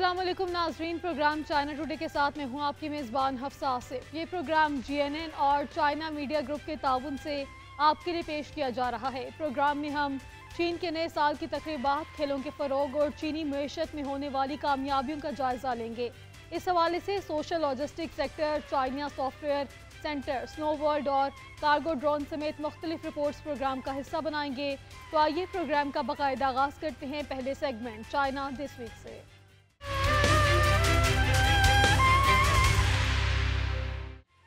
अस्सलाम वालेकुम नाजरीन, प्रोग्राम चाइना टुडे के साथ मैं हूं आपकी मेज़बान हफ्सा आसिफ। ये प्रोग्राम GNN और चाइना मीडिया ग्रुप के ताउन से आपके लिए पेश किया जा रहा है। प्रोग्राम में हम चीन के नए साल की तकरीबात, खेलों के फ़रोग और चीनी मईशत में होने वाली कामयाबियों का जायज़ा लेंगे। इस हवाले से social logistic sector, China software centre, snow world और कार्गो ड्रोन समेत मुख्तलिफ रिपोर्ट्स प्रोग्राम का हिस्सा बनाएंगे। तो आइए प्रोग्राम का बाकायदा आगाज़ करते हैं पहले सेगमेंट चाइना दिस वीक से।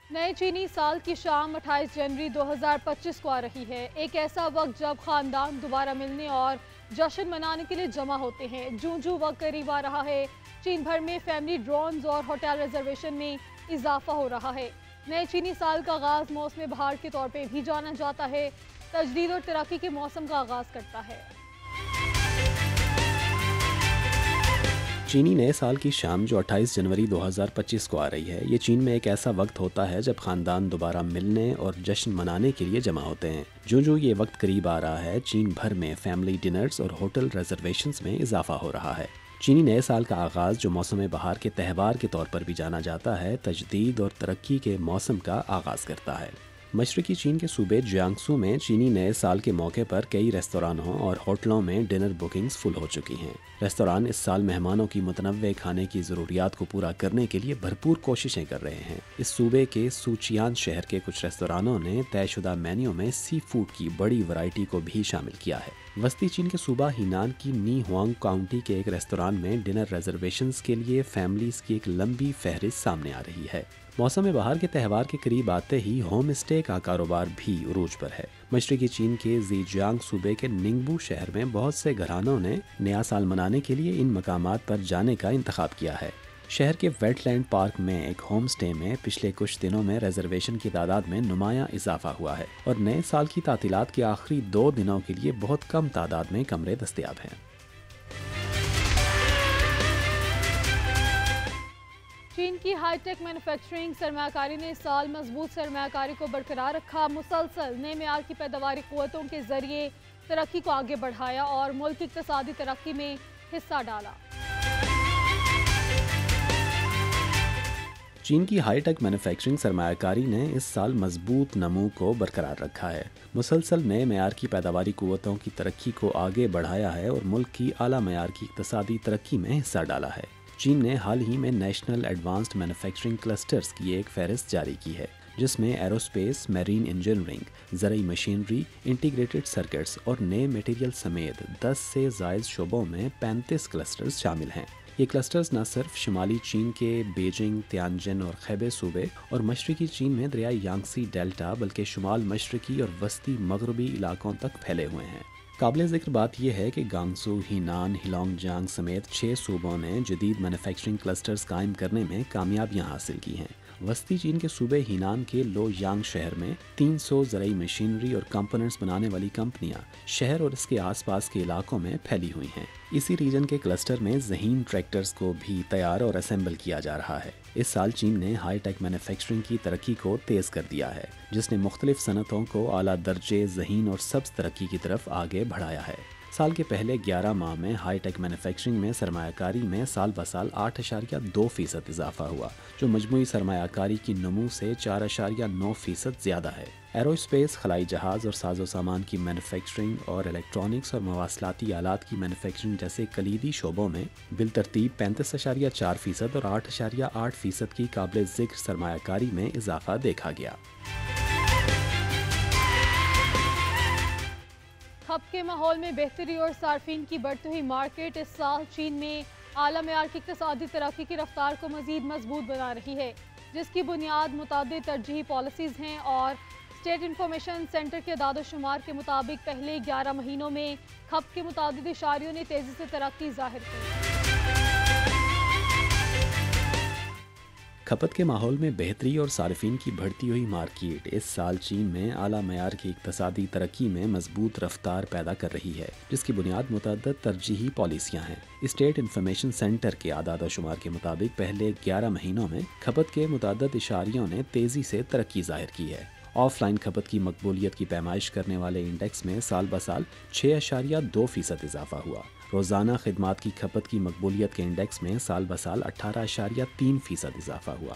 नए चीनी साल की शाम 28 जनवरी 2025 को आ रही है। एक ऐसा वक्त जब खानदान दोबारा मिलने और जश्न मनाने के लिए जमा होते हैं। जूं वक्त करीब आ रहा है, चीन भर में फैमिली ड्रोन्स और होटल रिजर्वेशन में इजाफा हो रहा है। नए चीनी साल का आगाज मौसम बहार के तौर पे भी जाना जाता है, तजदीद और तरक्की के मौसम का आगाज करता है। चीनी नए साल की शाम जो 28 जनवरी 2025 को आ रही है, ये चीन में एक ऐसा वक्त होता है जब खानदान दोबारा मिलने और जश्न मनाने के लिए जमा होते हैं। जो ये वक्त करीब आ रहा है, चीन भर में फैमिली डिनर्स और होटल रिजर्वेशंस में इजाफा हो रहा है। चीनी नए साल का आगाज़ जो मौसम बहार के त्यौहार के तौर पर भी जाना जाता है, तजदीद और तरक्की के मौसम का आगाज़ करता है। मशरकी चीन के सूबे जियांगसू में चीनी नए साल के मौके पर कई रेस्तोरानों और होटलों में डिनर बुकिंग्स फुल हो चुकी हैं। रेस्तोरान इस साल मेहमानों की मुतनव्वे खाने की ज़रूरियात को पूरा करने के लिए भरपूर कोशिशें कर रहे हैं। इस सूबे के सूचियान शहर के कुछ रेस्तोरानों ने तयशुदा मेन्यू में सी फूड की बड़ी वैरायटी को भी शामिल किया है। वस्ती चीन के सूबा हीनान की नी हुआंग काउंटी के एक रेस्तोरान में डिनर रिजर्वेशंस के लिए फैमिलीज की एक लंबी फहरिस्त सामने आ रही है। मौसम बहार के त्यौहार के करीब आते ही होम स्टे का कारोबार भी उरूज पर है। मशरकी चीन के ज़ीजियांग सूबे के निंगबू शहर में बहुत से घरानों ने नया साल मनाने के लिए इन मकामात पर जाने का इंतखाब किया है। शहर के वेटलैंड पार्क में एक होम स्टे में पिछले कुछ दिनों में रिजर्वेशन की तादाद में नुमाया इजाफा हुआ है और नए साल की तातीलात के आखिरी 2 दिनों के लिए बहुत कम तादाद में कमरे दस्तयाब हैं। चीन की हाईटेक मैन्युफैक्चरिंग सरमायाकारी ने इस साल मजबूत सरमायाकारी को बरकरार रखा, मुसलसल नए मेयार की पैदावारी क़ुव्वतों के जरिए तरक्की को आगे बढ़ाया और मुल्क की इक़्तिसादी तरक्की में हिस्सा डाला। चीन की हाईटेक मैन्युफैक्चरिंग सरमायाकारी ने इस साल मजबूत नमू को बरकरार रखा है, मुसलसल नए मेयार की पैदावारी क़ुव्वतों की तरक्की को आगे बढ़ाया है और मुल्क की आला मेयार की इक़्तिसादी तरक्की में हिस्सा डाला है। चीन ने हाल ही में नेशनल एडवांस्ड मैन्युफैक्चरिंग क्लस्टर्स की एक फहरिस्त जारी की है, जिसमें एरोस्पेस, मैरीन इंजीनियरिंग, ज़रई मशीनरी, इंटीग्रेटेड सर्किट्स और नए मटेरियल समेत 10 से ज़ायद शोबों में 35 क्लस्टर्स शामिल हैं। ये क्लस्टर्स न सिर्फ शुमाली चीन के बीजिंग, तियानजिन और खैबे सूबे और मशरकी चीन में दरिया यांगसी डेल्टा, बल्कि शुमाल मशरकी और वस्ती मगरबी इलाकों तक फैले हुए हैं। काबिल ज़िक्र बात यह है कि गांगसू, हीनान, हिलोंगजांग समेत 6 सूबों ने जदीद मैन्युफैक्चरिंग क्लस्टर्स कायम करने में कामयाबियां हासिल की हैं। वस्ती चीन के सूबे हीनान के लो यांग शहर में 300 ज़रई मशीनरी और कंपोनेंट्स बनाने वाली कंपनियां शहर और इसके आसपास के इलाकों में फैली हुई हैं। इसी रीजन के क्लस्टर में ज़हीन ट्रैक्टर्स को भी तैयार और असेंबल किया जा रहा है। इस साल चीन ने हाईटेक मैन्युफैक्चरिंग की तरक्की को तेज़ कर दिया है, जिसने मुख्तलिफ सनतों को आला दर्जे, ज़हीन और सब्ज़ तरक्की की तरफ आगे बढ़ाया है। साल के पहले 11 माह में हाईटेक मैन्युफैक्चरिंग में सरमायाकारी में साल ब साल 8.2% इजाफा हुआ, जो मजमूई सरमायाकारी की नमू से 4.9% ज़्यादा है। एरोस्पेस, खलाई जहाज़ और साजो सामान की मैन्युफैक्चरिंग और इलेक्ट्रॉनिक्स और मवासलाती आलात की मैन्युफैक्चरिंग जैसे कलीदी शोबों में बिलतरतीब 35.4% और 8.8% की काबिल ज़िक्र सरमायाकारी में इजाफा देखा गया। खप के माहौल में बेहतरी और सार्फिन की बढ़ती हुई मार्केट इस साल चीन में आला मेयार की इक़्तिसादी तरक्की की रफ्तार को मज़ीद मजबूत बना रही है, जिसकी बुनियाद मुतादिद तरजीही पॉलिसीज़ हैं और स्टेट इंफॉर्मेशन सेंटर के दादोशुमार के मुताबिक पहले 11 महीनों में खप के मुतादिद इशारियों ने तेज़ी से तरक्की ज़ाहिर की। खपत के माहौल में बेहतरी और सार्फिन की बढ़ती हुई मार्केट इस साल चीन में आला मयार की इक़्तिसादी तरक्की में मजबूत रफ्तार पैदा कर रही है, जिसकी बुनियाद मुतअद्दिद तरजीही पॉलिसियाँ हैं। स्टेट इंफॉर्मेशन सेंटर के आदाद शुमार के मुताबिक पहले 11 महीनों में खपत के मुतअद्दिद इशारियों ने तेज़ी से तरक्की ज़ाहिर की है। ऑफलाइन खपत की मकबूलियत की पैमाइश करने वाले इंडेक्स में साल ब साल 6.2% इजाफा हुआ। روزانہ خدمات کی کھپت کی مقبولیت کے انڈیکس میں سال بسال 18.3% اضافہ ہوا۔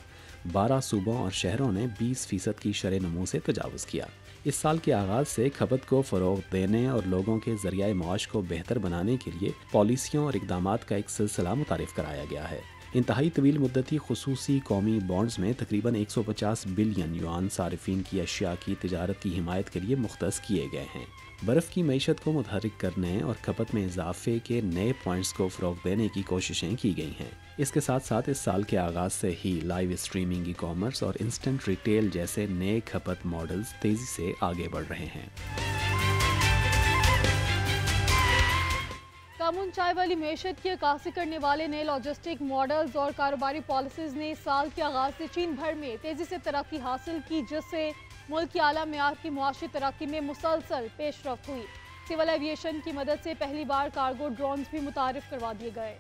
12 صوبوں اور شہروں نے 20% کی شرح نمو سے تجاوز کیا۔ اس سال کے آغاز سے کھپت کو فروغ دینے اور لوگوں کے ذریعہ معاش کو بہتر بنانے کے لیے پالیسیوں اور اقدامات کا ایک سلسلہ متعارف کرایا گیا ہے۔ انتہائی طویل مدتی خصوصی قومی بانڈز میں تقریباً 150 بلین یوان صارفین کی اشیاء کی تجارت کی حمایت کے لیے مختص کیے گئے ہیں۔ برف کی معیشت کو متحرک کرنے اور کھپت میں اضافے کے نئے پوائنٹس کو فروغ دینے کی کوششیں کی گئی ہیں۔ اس کے ساتھ ساتھ اس سال کے آغاز سے ہی لائیو اسٹریمنگ، ای کامرس اور انسٹنٹ ریٹیل جیسے نئے کھپت ماڈلز تیزی سے آگے بڑھ رہے ہیں۔ کم اونچائی والی معیشت کی عکاسی کرنے والے نئے لاجسٹک ماڈلز اور کاروباری پالیسیز نے سال کے آغاز سے چین بھر میں تیزی سے ترقی حاصل کی، جس سے ملک کی اعلیٰ معیار کی معاشی ترقی میں مسلسل پیش رفت ہوئی۔ سول ایویشن کی مدد سے پہلی بار کارگو ڈرونز بھی متعارف کروا دیے گئے۔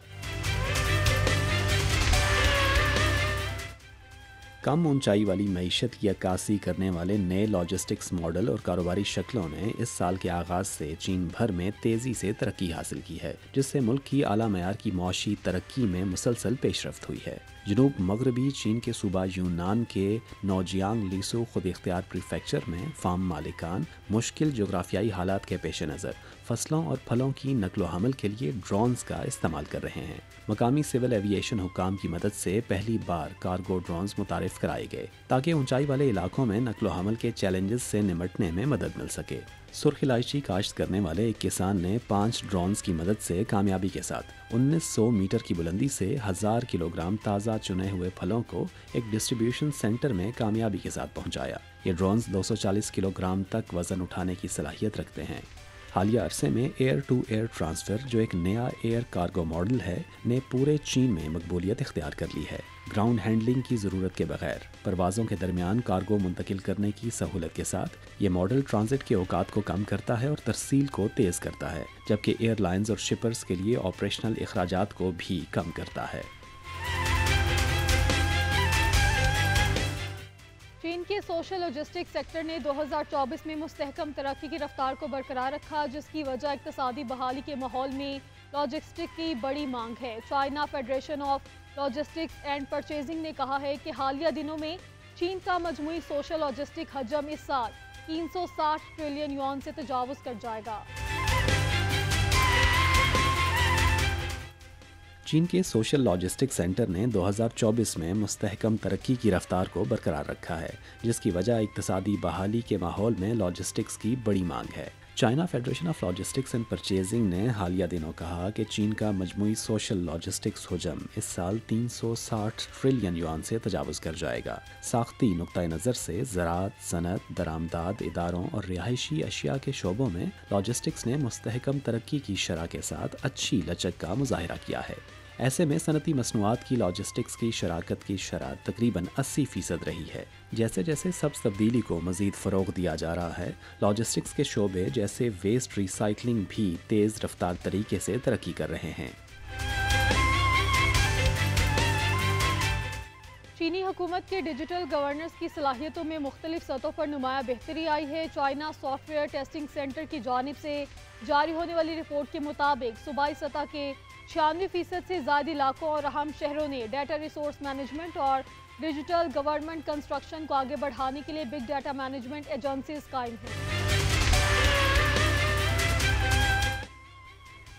کم اونچائی والی معیشت کی عکاسی کرنے والے نئے لاجسٹکس ماڈل اور کاروباری شکلوں نے اس سال کے آغاز سے چین بھر میں تیزی سے ترقی حاصل کی ہے، جس سے ملک کی اعلیٰ معیار کی معاشی ترقی میں مسلسل پیش رفت ہوئی ہے۔ جنوب مغربی چین کے صوبہ یونان کے نوجیانگ لیسو خود اختیار پریفیکچر میں فارم مالکان مشکل جغرافیائی حالات کے پیش نظر فصلوں اور پھلوں کی نقل و حمل کے لیے ڈرونز کا استعمال کر رہے ہیں۔ مقامی سول ایویشن حکام کی مدد سے پہلی بار کارگو ڈرونز متعارف کرائے گئے تاکہ اونچائی والے علاقوں میں نقل و حمل کے چیلنجز سے نمٹنے میں مدد مل سکے۔ سرخ الائچی کاشت کرنے والے ایک کسان نے 5 ڈرونز کی مدد سے کامیابی کے ساتھ 1900 میٹر کی بلندی سے 1000 کلوگرام تازہ چنے ہوئے پھلوں کو ایک ڈسٹریبیوشن سینٹر میں کامیابی کے ساتھ پہنچایا۔ یہ ڈرونز 240 کلوگرام تک وزن اٹھانے کی صلاحیت رکھتے ہیں۔ حالیہ عرصے میں ایئر ٹو ایئر ٹرانسفر، جو ایک نیا ایئر کارگو ماڈل ہے، نے پورے چین میں مقبولیت اختیار کر لی ہے۔ گراؤنڈ ہینڈلنگ کی ضرورت کے بغیر پروازوں کے درمیان کارگو منتقل کرنے کی سہولت کے ساتھ یہ ماڈل ٹرانزٹ کے اوقات کو کم کرتا ہے اور ترسیل کو تیز کرتا ہے، جبکہ ایئر لائنز اور شپرز کے لیے آپریشنل اخراجات کو بھی کم کرتا ہے۔ چین کے سوشل لاجسٹک سیکٹر نے 2024 میں مستحکم ترقی کی رفتار کو برقرار رکھا، جس کی وجہ اقتصادی بحالی کے ماحول میں لاجسٹک کی بڑی مانگ ہے۔ China federation of logistics and purchasing نے کہا ہے کہ حالیہ دنوں میں چین کا مجموعی سوشل لاجسٹک حجم اس سال 360 ٹریلین یوان سے تجاوز کر جائے گا۔ چین کے سوشل لاجسٹک سینٹر نے 2024 میں مستحکم ترقی کی رفتار کو برقرار رکھا ہے، جس کی وجہ اقتصادی بحالی کے ماحول میں لاجسٹکس کی بڑی مانگ ہے۔ China federation of logistics and purchasing نے حالیہ دنوں کہا کہ چین کا مجموعی سوشل لاجسٹکس حجم اس سال 360 ٹریلین یوان سے تجاوز کر جائے گا۔ ساختی نقطۂ نظر سے زراعت، صنعت، درآمدات اداروں اور رہائشی اشیاء کے شعبوں میں لاجسٹکس نے مستحکم ترقی کی شرح کے ساتھ اچھی لچک کا مظاہرہ کیا ہے۔ ایسے میں صنعتی مصنوعات کی لاجسٹکس کی شراکت کی شرح تقریباً 80% رہی ہے۔ جیسے جیسے سبز تبدیلی کو مزید فروغ دیا جا رہا ہے، لاجسٹکس کے شعبے جیسے ویسٹ ری سائیکلنگ بھی تیز رفتار طریقے سے ترقی کر رہے ہیں۔ چینی حکومت کے ڈیجیٹل گورننس کی صلاحیتوں میں مختلف سطحوں پر نمایاں بہتری آئی ہے۔ China soft where testing centre کی جانب سے جاری ہونے والی رپورٹ کے مطابق صوبائی سطح کے 96% سے زائد علاقوں اور اہم شہروں نے ڈیٹا ریسورس مینجمنٹ اور ڈیجیٹل گورنمنٹ کنسٹرکشن کو آگے بڑھانے کے لیے بگ ڈیٹا مینجمنٹ ایجنسیز قائم ہیں۔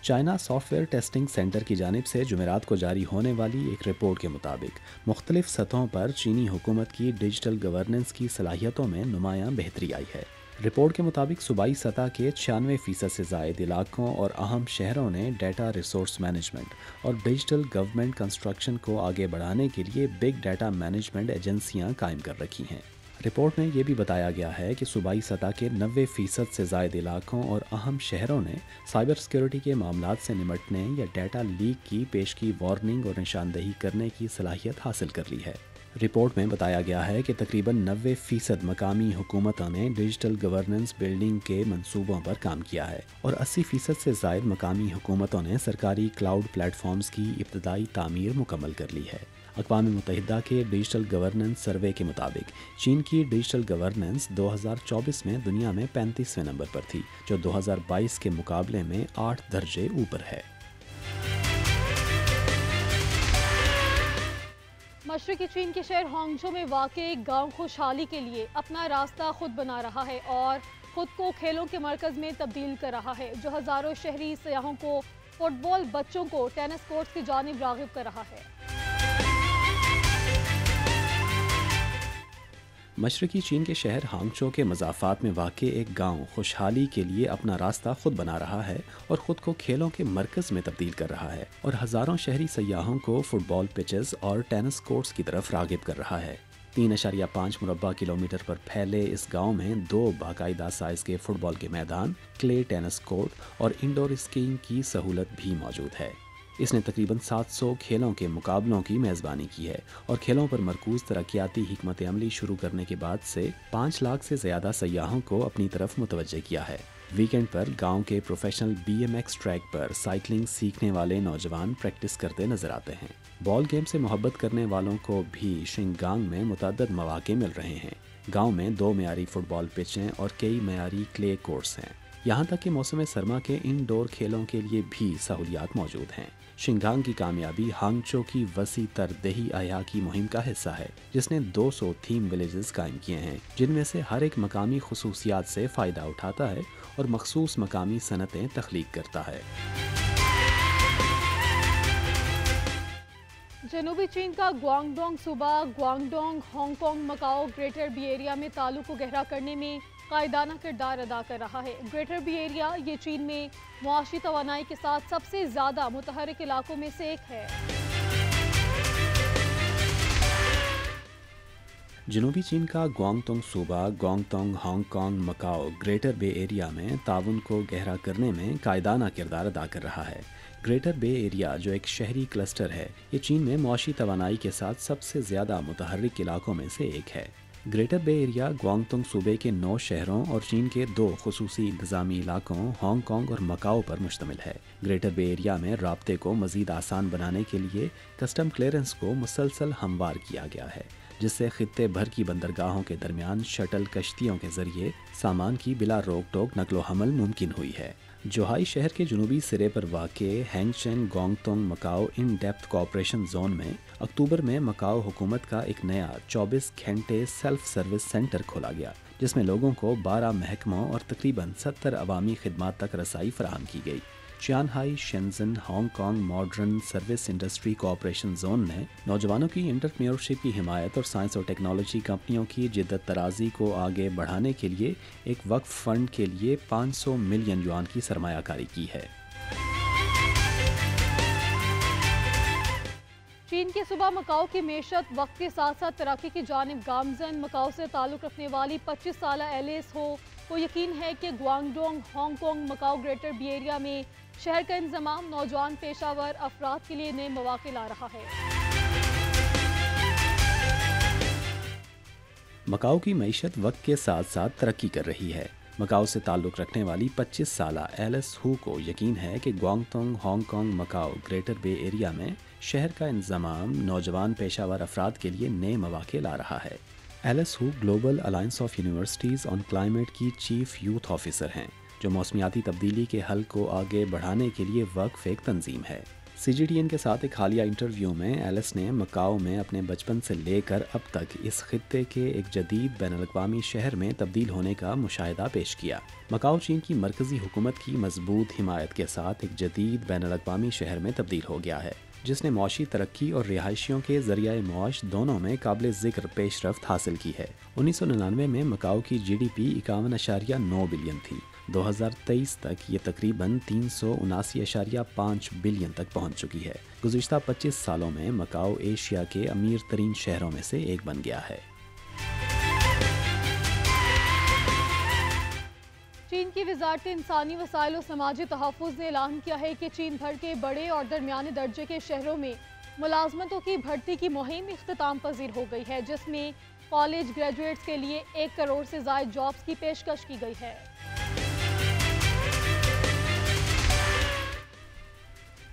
China soft where testing centre کی جانب سے جمعرات کو جاری ہونے والی ایک رپورٹ کے مطابق مختلف سطحوں پر چینی حکومت کی ڈیجیٹل گورننس کی صلاحیتوں میں نمایاں بہتری آئی ہے۔ رپورٹ کے مطابق صوبائی سطح کے 96% سے زائد علاقوں اور اہم شہروں نے ڈیٹا ریسورس مینجمنٹ اور ڈیجیٹل گورنمنٹ کنسٹرکشن کو آگے بڑھانے کے لیے بگ ڈیٹا مینجمنٹ ایجنسیاں قائم کر رکھی ہیں۔ رپورٹ میں یہ بھی بتایا گیا ہے کہ صوبائی سطح کے 90% سے زائد علاقوں اور اہم شہروں نے سائبر سیکیورٹی کے معاملات سے نمٹنے یا ڈیٹا لیک کی پیشگی وارننگ اور نشاندہی کرنے کی صلاحیت حاصل کر لی ہے۔ رپورٹ میں بتایا گیا ہے کہ تقریباً 90% مقامی حکومتوں نے ڈیجیٹل گورننس بلڈنگ کے منصوبوں پر کام کیا ہے اور 80% سے زائد مقامی حکومتوں نے سرکاری کلاؤڈ پلیٹ فارمز کی ابتدائی تعمیر مکمل کر لی ہے۔ اقوام متحدہ کے ڈیجیٹل گورننس سروے کے مطابق چین کی ڈیجیٹل گورننس 2024 میں دنیا میں 35ویں نمبر پر تھی، جو 2022 کے مقابلے میں 8 درجے اوپر ہے۔ مشرقی چین کے شہر ہانگجو میں واقع ایک گاؤں خوشحالی کے لیے اپنا راستہ خود بنا رہا ہے اور خود کو کھیلوں کے مرکز میں تبدیل کر رہا ہے، جو ہزاروں شہری سیاحوں کو فٹ بال، بچوں کو ٹینس کورٹس کی جانب راغب کر رہا ہے۔ مشرقی چین کے شہر ہانگچو کے مضافات میں واقع ایک گاؤں خوشحالی کے لیے اپنا راستہ خود بنا رہا ہے اور خود کو کھیلوں کے مرکز میں تبدیل کر رہا ہے اور ہزاروں شہری سیاحوں کو فٹ بال پچز اور ٹینس کورٹس کی طرف راغب کر رہا ہے۔ 3.5 مربع کلومیٹر پر پھیلے اس گاؤں میں 2 باقاعدہ سائز کے فٹ بال کے میدان، کلے ٹینس کورٹ اور انڈور اسکیئنگ کی سہولت بھی موجود ہے۔ اس نے تقریباً 700 کھیلوں کے مقابلوں کی میزبانی کی ہے اور کھیلوں پر مرکوز ترقیاتی حکمت عملی شروع کرنے کے بعد سے 5 لاکھ سے زیادہ سیاحوں کو اپنی طرف متوجہ کیا ہے۔ ویکینڈ پر گاؤں کے پروفیشنل BMX ٹریک پر سائیکلنگ سیکھنے والے نوجوان پریکٹس کرتے نظر آتے ہیں۔ بال گیم سے محبت کرنے والوں کو بھی شنگانگ میں متعدد مواقع مل رہے ہیں۔ گاؤں میں 2 معیاری فٹ بال پچیں اور کئی معیاری کلے کورٹس ہیں، یہاں تک کہ موسم سرما کے انڈور کھیلوں کے لیے بھی سہولیات موجود ہیں۔ شنگانگ کی کامیابی ہانگچو کی وسیع تر دیہی احیا کی مہم کا حصہ ہے، جس نے 200 تھیم ولیجز قائم کیے ہیں، جن میں سے ہر ایک مقامی خصوصیات سے فائدہ اٹھاتا ہے اور مخصوص مقامی صنعتیں تخلیق کرتا ہے۔ جنوبی چین کا گوانگڈونگ صوبہ Guangdong Hong Kong Macau greater bay area میں تعلق کو گہرا کرنے میں قائدانہ کردار ادا کر رہا ہے۔ گریٹر بی ایریا یہ چین میں معاشی توانائی کے ساتھ سب سے زیادہ متحرک علاقوں میں سے ایک ہے۔ جنوبی چین کا گوانگڈونگ صوبہ Guangdong Hong Kong Macau greater بے ایریا میں تعاون کو گہرا کرنے میں قائدانہ کردار ادا کر رہا ہے۔ گریٹر بے ایریا جو ایک شہری کلسٹر ہے، یہ چین میں معاشی توانائی کے ساتھ سب سے زیادہ متحرک علاقوں میں سے ایک ہے۔ گریٹر بے ایریا گوانگڈونگ صوبے کے 9 شہروں اور چین کے 2 خصوصی انتظامی علاقوں ہانگ کانگ اور مکاؤ پر مشتمل ہے۔ گریٹر بے ایریا میں رابطے کو مزید آسان بنانے کے لیے کسٹم کلیئرنس کو مسلسل ہموار کیا گیا ہے، جس سے خطے بھر کی بندرگاہوں کے درمیان شٹل کشتیوں کے ذریعے سامان کی بلا روک ٹوک نقل و حمل ممکن ہوئی ہے۔ جوہائی شہر کے جنوبی سرے پر واقع Hengqin Guangdong Macau in depth cooperation zone میں اکتوبر میں مکاؤ حکومت کا ایک نیا 24 گھنٹے سیلف سروس سینٹر کھولا گیا، جس میں لوگوں کو 12 محکموں اور تقریباً 70 عوامی خدمات تک رسائی فراہم کی گئی۔ Qianhai Shenzhen Hong Kong modern service industry cooperation zone نے نوجوانوں کی انٹرپرینیورشپ کی حمایت اور سائنس اور ٹیکنالوجی کمپنیوں کی جدت طرازی کو آگے بڑھانے کے لیے ایک وقف فنڈ کے لیے 500 ملین یوان کی سرمایہ کاری کی ہے۔ چین کے صوبہ مکاؤ کی معیشت وقت کے ساتھ ساتھ ترقی کی جانب گامزن۔ مکاؤ سے تعلق رکھنے والی 25 سالہ ایلیس ہو کو یقین ہے کہ Guangdong Hong Kong Macau greater bay area میں شہر کا انضمام نوجوان پیشہ ور افراد کے لیے نئے مواقع لا رہا ہے۔ مکاؤ کی معیشت وقت کے ساتھ ساتھ ترقی کر رہی ہے۔ مکاؤ سے تعلق رکھنے والی 25 سالہ ایلس ہو کو یقین ہے کہ Guangdong Hong Kong Macau greater بے ایریا میں شہر کا انضمام نوجوان پیشہ ور افراد کے لیے نئے مواقع لا رہا ہے۔ ایلس ہو global alliance of universities on climate کی چیف یوتھ آفیسر ہیں، جو موسمیاتی تبدیلی کے حل کو آگے بڑھانے کے لیے وقف ایک تنظیم ہے۔ CGTN کے ساتھ ایک حالیہ انٹرویو میں ایلس نے مکاؤ میں اپنے بچپن سے لے کر اب تک اس خطے کے ایک جدید بین الاقوامی شہر میں تبدیل ہونے کا مشاہدہ پیش کیا۔ مکاؤ چین کی مرکزی حکومت کی مضبوط حمایت کے ساتھ ایک جدید بین الاقوامی شہر میں تبدیل ہو گیا ہے، جس نے معاشی ترقی اور رہائشیوں کے ذریعہ معاش دونوں میں قابل ذکر پیش رفت حاصل کی ہے۔ 1999 میں مکاؤ کی GDP 51.9 بلین تھی۔ 2023 تک یہ تقریباً 379.5 بلین تک پہنچ چکی ہے۔ گزشتہ 25 سالوں میں مکاؤ ایشیا کے امیر ترین شہروں میں سے ایک بن گیا ہے۔ چین کی وزارت انسانی وسائل و سماجی تحفظ نے اعلان کیا ہے کہ چین بھر کے بڑے اور درمیانے درجے کے شہروں میں ملازمتوں کی بھرتی کی مہم اختتام پذیر ہو گئی ہے، جس میں کالج گریجویٹس کے لیے 1 کروڑ سے زائد جابز کی پیشکش کی گئی ہے۔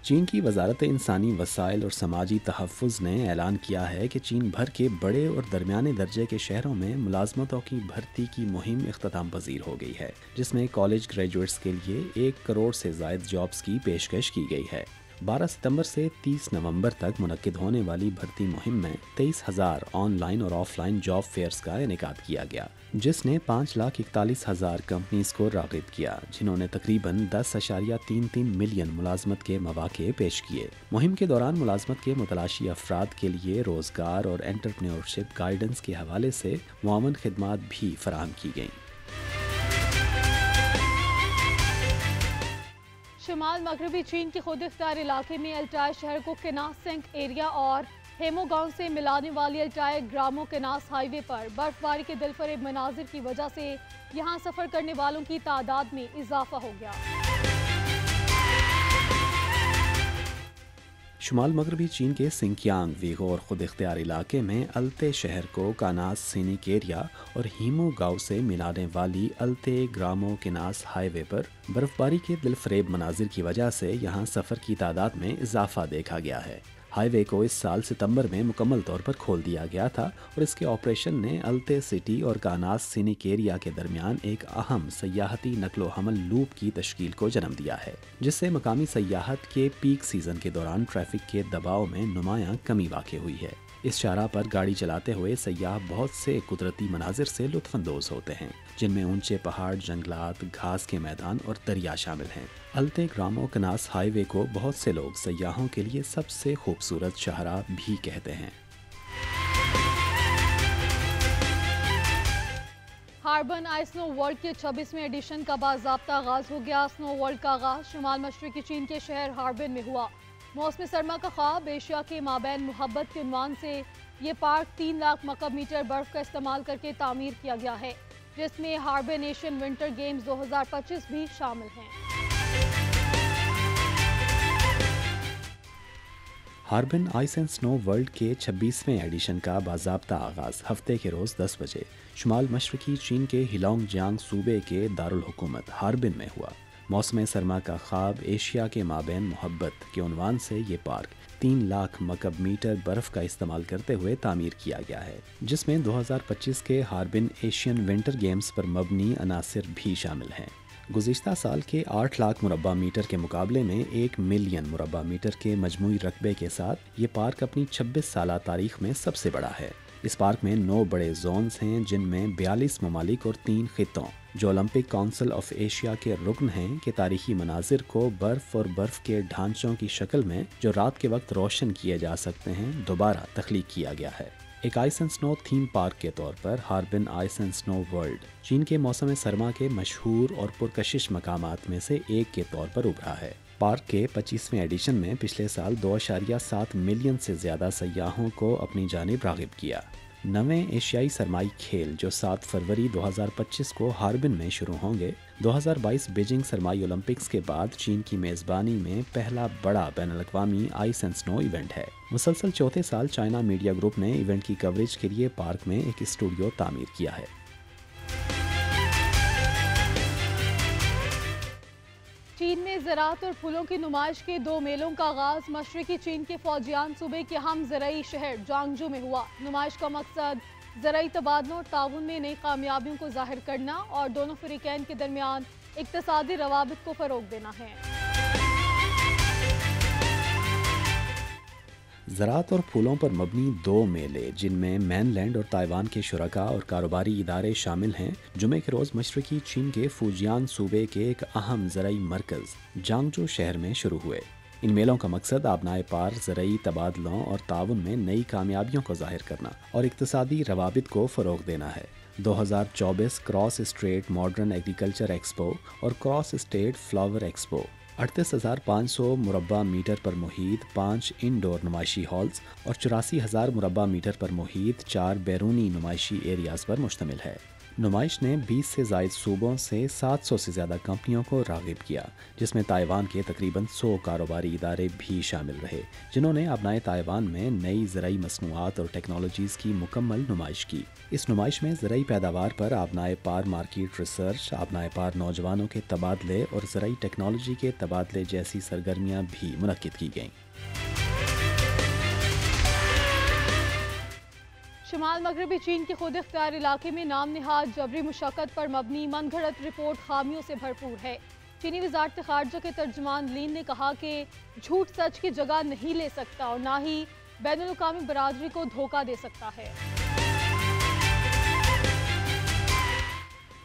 چین کی وزارت انسانی وسائل اور سماجی تحفظ نے اعلان کیا ہے کہ چین بھر کے بڑے اور درمیانے درجے کے شہروں میں ملازمتوں کی بھرتی کی مہم اختتام پذیر ہو گئی ہے، جس میں کالج گریجویٹس کے لیے 1 کروڑ سے زائد جابز کی پیشکش کی گئی ہے۔ 12 सितंबर से 30 नवंबर तक मुनक्किद होने वाली भर्ती मुहिम में 23,000 ऑनलाइन और ऑफलाइन जॉब फेयर्स का इनेकाद किया गया, जिसने 5,41,000 कंपनीज को राग़िब किया, जिन्होंने तकरीबन 10.33 मिलियन मुलाजमत के मौक़े पेश किए। मुहिम के दौरान मुलाजमत के मुतलाशी अफराद के लिए रोज़गार और एंटरप्रेन्योरशिप गाइडेंस के हवाले से मुआवन खिदमात भी फराहम की गईं। शुमाल मगरबी चीन के खुद इख्तियार इलाके में अल्टाई शहर को केनास सिंक एरिया और हेमो गांव से मिलाने वाली अल्टाई ग्रामो केनास हाईवे पर बर्फबारी के दिलफरेब मनाजिर की वजह से यहां सफर करने वालों की तादाद में इजाफा हो गया। शुमाल मगरबी चीन के सिंकियांग वीगोर खुद इख्तियार इलाके में अल्ते शहर को कानास सीनिक एरिया और हीमो गांव से मिलाने वाली अल्ते ग्रामो केनास हाईवे पर बर्फबारी के दिलफरेब मनाजिर की वजह से यहां सफ़र की तादाद में इजाफा देखा गया है। हाईवे को इस साल सितंबर में मुकम्मल तौर पर खोल दिया गया था और इसके ऑपरेशन ने अल्ते सिटी और कानास सीनिक एरिया के दरमियान एक अहम सयाहती नकलो हमल लूप की तश्कील को जन्म दिया है, जिससे मकामी सयाहत के पीक सीजन के दौरान ट्रैफिक के दबाव में नुमायां कमी वाक़ हुई है। इस शाहराह पर गाड़ी चलाते हुए सयाह बहुत से कुदरती मनाजिर से लुत्फानंदोज होते हैं, जिनमें ऊंचे पहाड़, जंगलात, घास के मैदान और दरिया शामिल हैं। अल्ते ग्रामो केनास हाईवे को बहुत से लोग सयाहों के लिए सबसे खूबसूरत शाहराह भी कहते हैं। हार्बन आई स्नो वर्ल्ड के 26वें एडिशन का बाज़ाब्ता आगाज हो गया। स्नो वर्ल्ड का आगाज शुमाल मशरक़ी चीन के शहर हार्बिन में हुआ। मौसम सरमा का ख्वाब, एशिया के माबैन मोहब्बत के उन्वान से ये पार्क 3 लाख मकब मीटर बर्फ का इस्तेमाल करके तामीर किया गया है, जिसमें हार्बिन एशियन विंटर गेम्स 2025 भी शामिल हैं। Harbin ice and snow world के 26वें एडिशन का बाज़ाब्ता आगाज़ हफ्ते के रोज़ 10 बजे शुमाल मशरक़ी चीन के हिलोंगजियांग सूबे के दारुल हुकूमत हार्बिन में हुआ। मौसम सरमा का ख्वाब, एशिया के माबैन मोहब्बत के उन्वान से ये पार्क 3 लाख मकब मीटर बर्फ का इस्तेमाल करते हुए तामीर किया गया है, जिसमें 2025 के हार्बिन एशियन विंटर गेम्स पर मबनी अनासिर भी शामिल हैं। गुज़िश्ता साल के 8 लाख मुरब्बा मीटर के मुकाबले में 1 मिलियन मुरब्बा मीटर के मजमूई रकबे के साथ ये पार्क अपनी 26 साला तारीख में सबसे बड़ा है। इस पार्क में 9 बड़े जोन्स हैं, जिनमें 42 ममालिक और 3 खित्तों जो ओलंपिक काउंसिल ऑफ एशिया के रुकन हैं के तारीखी मनाजिर को बर्फ और बर्फ के ढांचों की शक्ल में जो रात के वक्त रोशन किए जा सकते हैं दोबारा तख्लीक किया गया है। एक ice and snow theme park के तौर पर Harbin ice and snow world चीन के मौसम सरमा के मशहूर और पुरकशिश मकामात में से एक के तौर पर उभरा है। पार्क के 25वें एडिशन में पिछले साल 2.7 मिलियन से ज़्यादा सयाहों को अपनी जानिब राग़िब किया। नवें एशियाई सरमाई खेल जो 7 फरवरी 2025 को हार्बिन में शुरू होंगे, 2022 बीजिंग सरमाई ओलंपिक्स के बाद चीन की मेज़बानी में पहला बड़ा बैनुल-अक़वामी आइस एंड स्नो इवेंट है। मुसलसल चौथे साल चाइना मीडिया ग्रुप ने इवेंट की कवरेज के लिए पार्क में एक स्टूडियो तामीर किया है। चीन में ज़राअत और फूलों की नुमाइश के 2 मेलों का आगाज मशरक़ी चीन के फौजियान सूबे के अहम ज़राई शहर जांगजू में हुआ। नुमाइश का मकसद ज़राई तबादलों और ताउन में नई कामयाबियों को ज़ाहिर करना और दोनों फ़रीक़ैन के दरमियान इक़्तिसादी रवाबित को फ़रोग़ देना है। ज़राअत और फूलों पर मबनी 2 मेले, जिनमें मैनलैंड और ताइवान के शुरका और कारोबारी इदारे शामिल हैं, जुमे के रोज़ मशरक़ी चीन के फुजियान सूबे के एक अहम ज़राई मरकज़ जांगजू शहर में शुरू हुए। इन मेलों का मकसद आबनाए पार ज़राई तबादलों और ताउन में नई कामयाबियों को ज़ाहिर करना और इक़्तिसादी रवाबित को फ़रोग़ देना है। 2024 cross straight modern agriculture expo और क्रॉस स्टेट फ्लावर एक्सपो 38,500 मुरब्बा मीटर पर मुहीत 5 इंडोर नुमाइशी हॉल्स और 84,000 मुरब्बा मीटर पर मुहीत 4 बैरूनी नुमाइशी एरियाज़ पर मुश्तमिल है। नुमाइश ने 20 से ज़ायद सूबों से 700 से ज़्यादा कंपनियों को राग़िब किया, जिसमें ताइवान के तकरीबन 100 कारोबारी इदारे भी शामिल रहे, जिन्होंने अपनाए ताइवान में नई ज़राई मसनूआत और टेक्नोलॉजीज़ की मुकम्मल नुमाइश की। इस नुमाइश में ज़राई पैदावार पर अपनाए पार मार्केट रिसर्च, अपनाए पार नौजवानों के तबादले और ज़राई टेक्नोलॉजी के तबादले जैसी सरगर्मियाँ भी मुनक्किद की गईं। शुमाल मगरबी चीन के खुद इख्तियार इलाके में नाम निहाद जबरी मुशक्कत पर मबनी मनगढ़ंत रिपोर्ट खामियों से भरपूर है। چینی وزارت خارجہ کے ترجمان لین نے کہا کہ جھوٹ سچ کی جگہ نہیں لے سکتا اور نہ ہی بین الاقوامی برادری کو دھوکہ دے سکتا ہے۔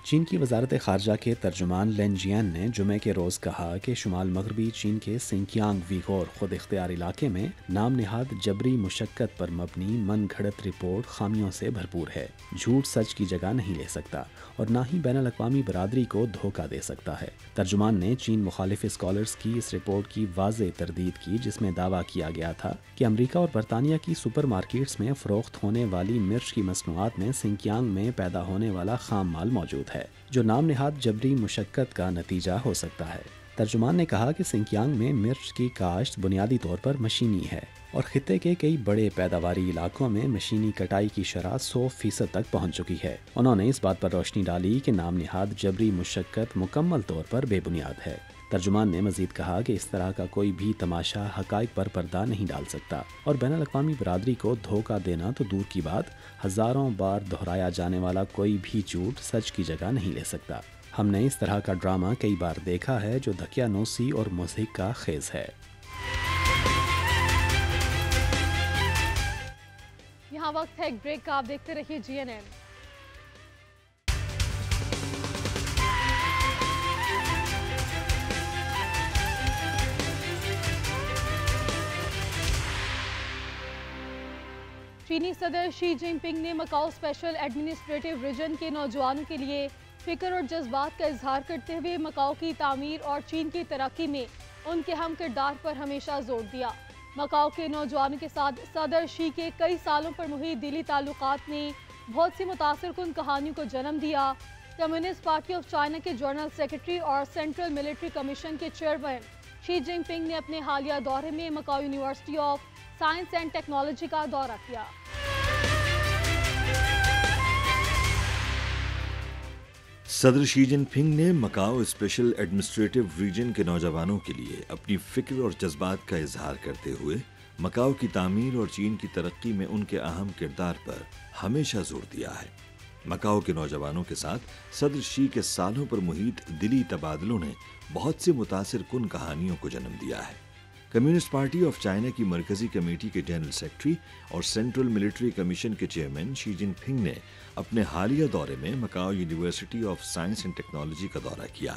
چین کی وزارت خارجہ کے ترجمان لین جیان نے جمعے کے روز کہا کہ شمال مغربی چین کے سنکیانگ ویغور خود اختیار علاقے میں نام نہاد جبری مشقت پر مبنی من گھڑت رپورٹ خامیوں سے بھرپور ہے۔ جھوٹ سچ کی جگہ نہیں لے سکتا اور نہ ہی بین الاقوامی برادری کو دھوکہ دے سکتا ہے۔ ترجمان نے چین مخالف اسکالرز کی اس رپورٹ کی واضح تردید کی جس میں دعویٰ کیا گیا تھا کہ امریکہ اور برطانیہ کی سپر مارکیٹس میں فروخت ہونے والی مرچ کی مصنوعات میں سنکیانگ میں پیدا ہونے والا خام مال موجود ہے جو نام نہاد جبری مشقت کا نتیجہ ہو سکتا ہے۔ ترجمان نے کہا کہ سنکیانگ میں مرچ کی کاشت بنیادی طور پر مشینی ہے اور خطے کے کئی بڑے پیداواری علاقوں میں مشینی کٹائی کی شرح 100% تک پہنچ چکی ہے۔ انہوں نے اس بات پر روشنی ڈالی کہ نام نہاد جبری مشقت مکمل طور پر بے بنیاد ہے۔ ترجمان نے مزید کہا کہ اس طرح کا کوئی بھی تماشا حقائق پر پردہ نہیں ڈال سکتا اور بین الاقوامی برادری کو دھوکہ دینا تو دور کی بات، ہزاروں بار دہرایا جانے والا کوئی بھی جھوٹ سچ کی جگہ نہیں لے سکتا۔ ہم نے اس طرح کا ڈرامہ کئی بار دیکھا ہے جو دقیانوسی اور مضحک کا خیز ہے۔ یہاں وقت ہے ایک بریک کا، آپ دیکھتے رہیے GNN۔ چینی صدر شی جن پنگ نے مکاؤ اسپیشل ایڈمنسٹریٹو ریجن کے نوجوانوں کے لیے فکر اور جذبات کا اظہار کرتے ہوئے مکاؤ کی تعمیر اور چین کی ترقی میں ان کے ہم کردار پر ہمیشہ زور دیا۔ مکاؤ کے نوجوانوں کے ساتھ صدر شی کے کئی سالوں پر محیط دلی تعلقات نے بہت سی متاثر کن کہانیوں کو جنم دیا۔ کمیونسٹ پارٹی آف چائنا کے جنرل سیکرٹری اور سینٹرل ملٹری کمیشن کے چیئرمین شی جن پنگ نے اپنے حالیہ دورے میں Macau university of science and technology کا دورہ کیا۔ صدر شی جن پنگ نے مکاؤ اسپیشل ایڈمنسٹریٹو ریجن کے نوجوانوں کے لیے اپنی فکر اور جذبات کا اظہار کرتے ہوئے مکاؤ کی تعمیر اور چین کی ترقی میں ان کے اہم کردار پر ہمیشہ زور دیا ہے۔ مکاؤ کے نوجوانوں کے ساتھ صدر شی کے سالوں پر محیط دلی تبادلوں نے بہت سے متاثر کن کہانیوں کو جنم دیا ہے۔ کمیونسٹ پارٹی آف چائنا کی مرکزی کمیٹی کے جنرل سیکرٹری اور سینٹرل ملٹری کمیشن کے چیئرمین شی جن پنگ نے اپنے حالیہ دورے میں Macau university of science and technology کا دورہ کیا۔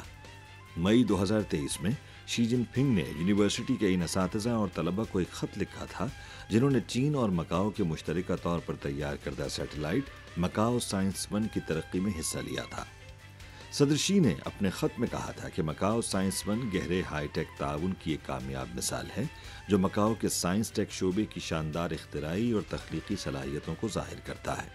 مئی 2023 میں شی جن پنگ نے یونیورسٹی کے ان اساتذہ اور طلبہ کو ایک خط لکھا تھا جنہوں نے چین اور مکاؤ کے مشترکہ طور پر تیار کردہ سیٹلائٹ مکاؤ سائنس 1 کی ترقی میں حصہ لیا تھا۔ صدر شی نے اپنے خط میں کہا تھا کہ مکاؤ سائنس 1 گہرے ہائی ٹیک تعاون کی ایک کامیاب مثال ہے جو مکاؤ کے سائنس ٹیک شعبے کی شاندار اختراعی اور تخلیقی صلاحیتوں کو ظاہر کرتا ہے۔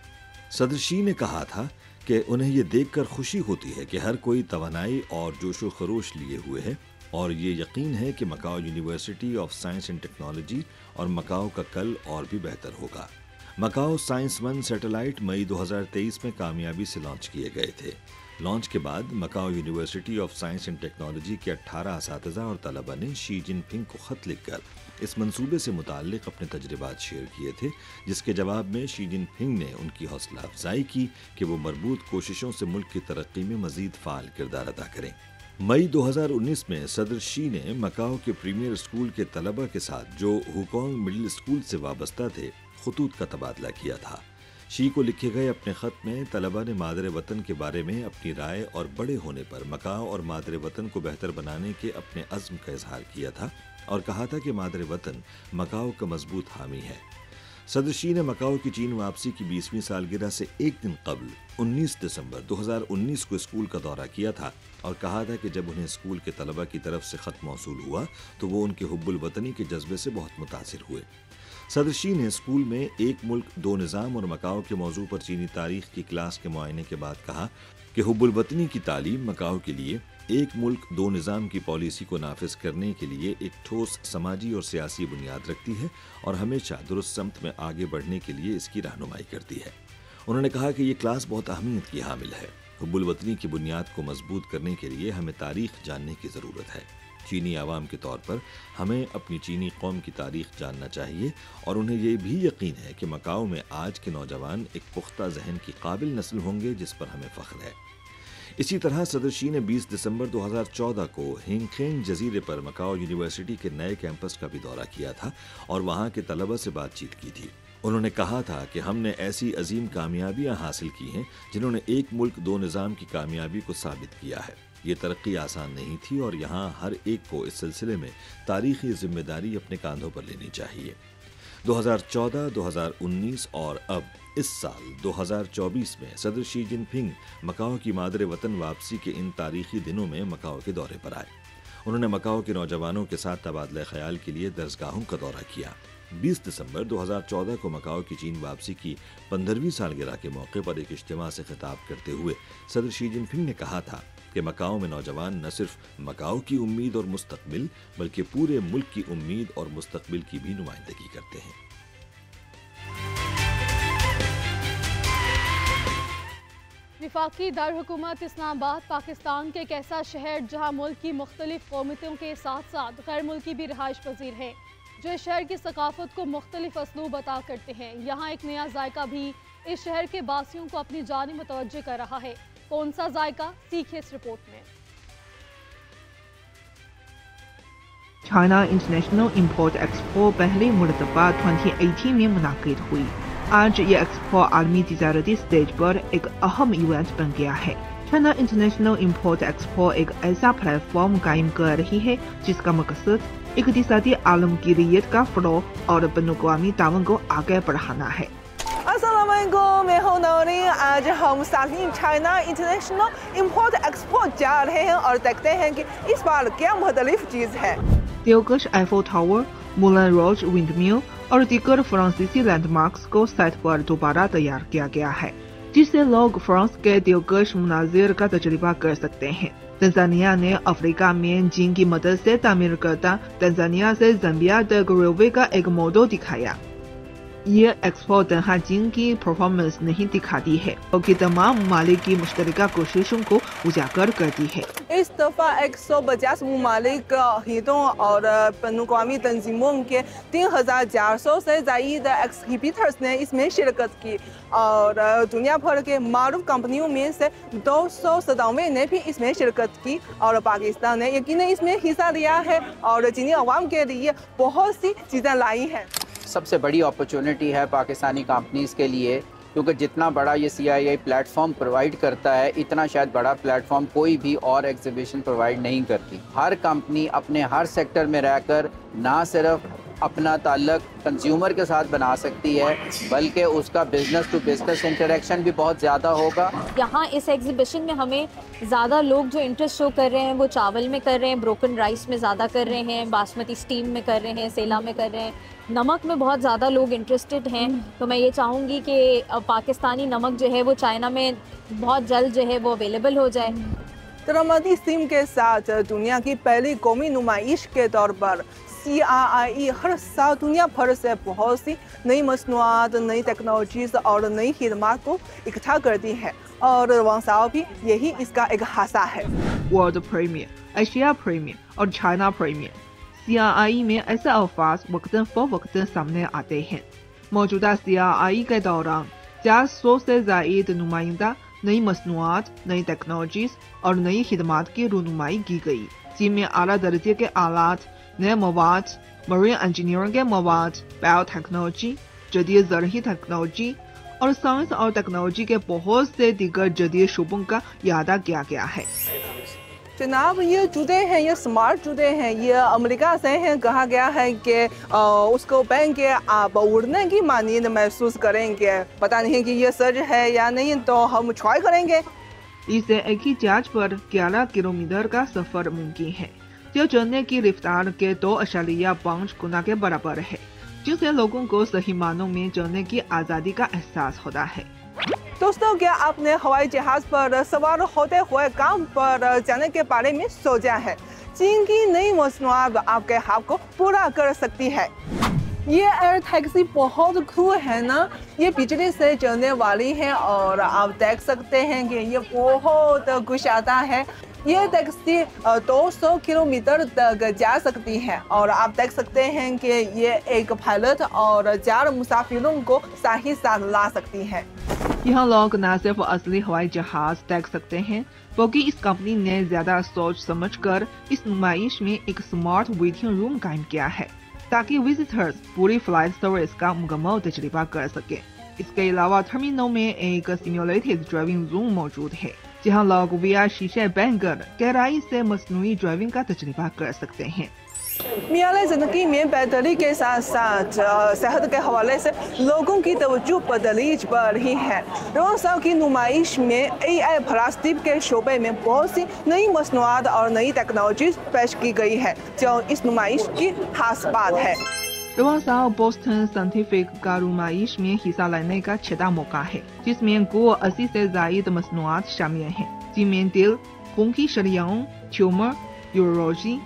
صدر شی نے کہا تھا کہ انہیں یہ دیکھ کر خوشی ہوتی ہے کہ ہر کوئی توانائی اور جوش و خروش لیے ہوئے ہے اور یہ یقین ہے کہ Macau university of science and technology اور مکاؤ کا کل اور بھی بہتر ہوگا۔ مکاؤ سائنس 1 سیٹلائٹ مئی 2023 میں کامیابی سے لانچ کیے گئے تھے۔ لانچ کے بعد Macau university of science and technology کے 18 اساتذہ اور طلبہ نے شی جن پنگ کو خط لکھ کر اس منصوبے سے متعلق اپنے تجربات شیئر کیے تھے، جس کے جواب میں شی جن پنگ نے ان کی حوصلہ افزائی کی کہ وہ مربوط کوششوں سے ملک کی ترقی میں مزید فعال کردار ادا کریں۔ مئی 2019 میں صدر شی نے مکاؤ کے پریمیئر اسکول کے طلبہ کے ساتھ جو ہوکونگ مڈل اسکول سے وابستہ تھے خطوط کا تبادلہ کیا تھا۔ شی کو لکھے گئے اپنے خط میں طلبہ نے مادر وطن کے بارے میں اپنی رائے اور بڑے ہونے پر مکاؤ اور مادر وطن کو بہتر بنانے کے اپنے عزم کا اظہار کیا تھا اور کہا تھا کہ مادر وطن مکاؤ کا مضبوط حامی ہے۔ صدر شی نے مکاؤ کی چین واپسی کی 20ویں سالگرہ سے ایک دن قبل 19 دسمبر 2019 کو اسکول کا دورہ کیا تھا اور کہا تھا کہ جب انہیں اسکول کے طلبہ کی طرف سے خط موصول ہوا تو وہ ان کے حب الوطنی کے جذبے سے بہت متاثر ہوئے۔ صدر شی نے اسکول میں ایک ملک دو نظام اور مکاؤ کے موضوع پر چینی تاریخ کی کلاس کے معائنے کے بعد کہا کہ حب الوطنی کی تعلیم مکاؤ کے لیے ایک ملک دو نظام کی پالیسی کو نافذ کرنے کے لیے ایک ٹھوس سماجی اور سیاسی بنیاد رکھتی ہے اور ہمیشہ درست سمت میں آگے بڑھنے کے لیے اس کی رہنمائی کرتی ہے۔ انہوں نے کہا کہ یہ کلاس بہت اہمیت کی حامل ہے۔ حب الوطنی کی بنیاد کو مضبوط کرنے کے لیے ہمیں تاریخ جاننے کی ضرورت ہے۔ چینی عوام کے طور پر ہمیں اپنی چینی قوم کی تاریخ جاننا چاہیے اور انہیں یہ بھی یقین ہے کہ مکاؤ میں آج کے نوجوان ایک پختہ ذہن کی قابل نسل ہوں گے جس پر ہمیں فخر ہے۔ इसी तरह सदर शी ने 20 दिसंबर 2014 को हिंगखेंग जजीरे पर मकाओ यूनिवर्सिटी के नए कैंपस का भी दौरा किया था और वहां के तलबा से बातचीत की थी। उन्होंने कहा था कि हमने ऐसी अजीम कामयाबियां हासिल की हैं जिन्होंने एक मुल्क दो निज़ाम की कामयाबी को साबित किया है। ये तरक्की आसान नहीं थी और यहाँ हर एक को इस सिलसिले में तारीखी जिम्मेदारी अपने कांधों पर लेनी चाहिए। 2014, 2019 और अब इस साल 2024 में सदर शी जिनपिंग मकाओ की मादरे वतन वापसी के इन तारीखी दिनों में मकाओ के दौरे पर आए। उन्होंने मकाओ के नौजवानों के साथ तबादला ख्याल के लिए दरसगाहों का दौरा किया। 20 दिसंबर 2014 को मकाओ की चीन वापसी की 15वीं सालगिरह के मौके पर एक इज्तिमा से खिताब करते हुए सदर शी जिनपिंग ने कहा था कि मकाओ में नौजवान न सिर्फ मकाओ की उम्मीद और मुस्तकबिल बल्कि पूरे मुल्क की उम्मीद और मुस्तकबिल की भी नुमाइंदगी करते हैं। वफाकी दारहुकूमत इस्लामाबाद पाकिस्तान के एक ऐसा शहर जहाँ मुल्क की मुख्तलिफ कौमियतों के साथ साथ गैर मुल्की भी रिहाइश पजीर हैं, जो इस शहर की सकाफत को मुख्तलिफ असलूब अता करते हैं। यहाँ एक नया जायका भी इस शहर के बासियों को अपनी जानिब मुतवज्जे कर रहा है। कौन सा जायका, सीखिए इस रिपोर्ट में। चाइना इंटरनेशनल इम्पोर्ट एक्सपो पहली मरतबा 2018 में मुनाकिद हुई। आज ये एक्सपो आलमी तिजारती स्टेज पर एक अहम इवेंट बन गया है। चाइना इंटरनेशनल इम्पोर्ट एक्सपो एक ऐसा प्लेटफॉर्म कायम कर रही है जिसका मकसद इक़्तिसादी आलमगीरियत का फ़रोग़ और बैनुल-अक़वामी ताउन को आगे बढ़ाना है। अस्सलामुअलैकुम, मैं हूं नौरीन। आज हम साथ चाइना इंटरनेशनल इम्पोर्ट एक्सपो जा रहे हैं और देखते हैं कि इस बार क्या मुख्तलिफ चीज़ है। दिलकश आईफल टावर, मुलन रोज विंडमिल और दीगर फ्रांसीसी लैंडमार्क्स को साइट पर दोबारा तैयार किया गया है, जिससे लोग फ्रांस के दिलकश मनाजिर का तजुर्बा कर सकते हैं। तंजानिया ने अफ्रीका में जिन की मदद से तामीर करता तंजानिया से ज़ाम्बिया तक रेलवे का एक मॉडल दिखाया। ये एक्सपो तनहा जिन की परफॉर्मेंस नहीं दिखाती है बल्कि तमाम ममालिक की मुश्तरका कोशिशों को उजागर करती है। इस दफा 150 ममालिक हितों और बैनुल-अक़वामी तंजीमों के 3400 से ज़ायद एक्सहिबिटर्स ने इसमें शिरकत की और दुनिया भर के मारूफ कंपनियों में से 200 सदाओं ने भी इसमें शिरकत की और पाकिस्तान ने यकीनन इसमें हिस्सा लिया है और चीनी अवाम के लिए बहुत सी चीज़ें लाई हैं। सबसे बड़ी अपॉर्चुनिटी है पाकिस्तानी कंपनीज़ के लिए, क्योंकि जितना बड़ा ये CII प्लेटफॉर्म प्रोवाइड करता है इतना शायद बड़ा प्लेटफॉर्म कोई भी और एग्जीबिशन प्रोवाइड नहीं करती। हर कंपनी अपने हर सेक्टर में रहकर ना सिर्फ अपना ताल्लुक कंज्यूमर के साथ बना सकती है बल्कि उसका बिजनेस टू बिजनेस इंटरेक्शन भी बहुत ज़्यादा होगा। यहाँ इस एग्जीबिशन में हमें ज़्यादा लोग जो इंटरेस्ट शो कर रहे हैं वो चावल में कर रहे हैं, ब्रोकन राइस में ज़्यादा कर रहे हैं, बासमती स्टीम में कर रहे हैं, सेला में कर रहे हैं, नमक में बहुत ज़्यादा लोग इंटरेस्टेड हैं। तो मैं ये चाहूँगी कि पाकिस्तानी नमक जो है वो चाइना में बहुत जल्द जो है वो अवेलेबल हो जाए। तरामती थीम के साथ दुनिया की पहली कौमी नुमाइश के तौर पर CII हर साल दुनिया भर से बहुत सी नई मसनूआत, नई टेक्नोलॉजीज और नई खिदमत को इकट्ठा करती है और रवान साल भी यही इसका एक हिस्सा है। वर्ल्ड प्रीमियर, एशिया प्रीमियर और चाइना प्रीमियर, CII में ऐसे अल्फाज वक्तन फ़वक्तन सामने आते हैं। मौजूदा CII के दौरान 400 से ज़ायद नुमाइंदा नई मसनूआत, नई टेक्नोलॉजीज और नई खिदमत की रूनुमाई की गई, जिनमें आला दर्जे के आलात, नए मवाद, मरीन इंजीनियरिंग के मवाद, बायोटेक्नोलॉजी, जदीद ज़रही टेक्नोलॉजी और साइंस और टेक्नोलॉजी के बहुत से दीगर जदीद शोबों का इहाता किया गया है। जनाब, ये जूते हैं, ये स्मार्ट जूते हैं, ये अमेरिका से हैं। कहा गया है कि उसको पहन के आप उड़ने की मानींद महसूस करेंगे। पता नहीं कि ये सच है या नहीं, तो हम ट्राई करेंगे। इसे एक ही चार्ज पर 11 किलोमीटर का सफर मुमकिन है, जो चलने की रफ्तार के 2.5 गुना के बराबर है, जिससे लोगों को सही मानों में चलने की आज़ादी का एहसास होता है। दोस्तों, क्या आपने हवाई जहाज पर सवार होते हुए काम पर जाने के बारे में सोचा है? चीन की नई मसनूआत आपके ख्वाब को पूरा कर सकती है। ये एयर टैक्सी बहुत कूल है ना, ये बिजली से चलने वाली है और आप देख सकते हैं कि ये बहुत कुशादा है। ये टैक्सी 200 किलोमीटर तक जा सकती है और आप देख सकते हैं कि ये एक पायलट और 4 मुसाफिरों को साथ ही साथ ला सकती है। यहाँ लोग न सिर्फ असली हवाई जहाज देख सकते हैं बल्कि इस कंपनी ने ज्यादा सोच समझकर इस नुमाइश में एक स्मार्ट वेटिंग रूम कायम किया है ताकि विजिटर्स पूरी फ्लाइट सर्विस का मुकम्मल तजुर्बा कर सके। इसके अलावा टर्मिनल में एक सिम्युलेटेड ड्राइविंग रूम मौजूद है जहां लोग VR शीशे पहनकर गहराई से मसनूई ड्राइविंग का तजुर्बा कर सकते हैं। मियाले जिंदगी में बेहतरी के साथ साथ सेहत के हवाले से लोगों की तवज्जो बदलीज पर रही है। रोज़ाना की नुमाइश में AI प्लास्टिक के शोबे में बहुत सी नई मसनूआत और नई टेक्नोलॉजी पेश की गई है जो इस नुमाइश की खास बात है। रवासा बोस्टन साइंटिफिक का नुमाइश में हिस्सा लेने का छठा मौका है जिसमें कुल 80 से ज्यादा मसनूआत शामिल हैं जिनमें दिल, खून की शरियाओं, ट्यूमर, यूरोलॉजी,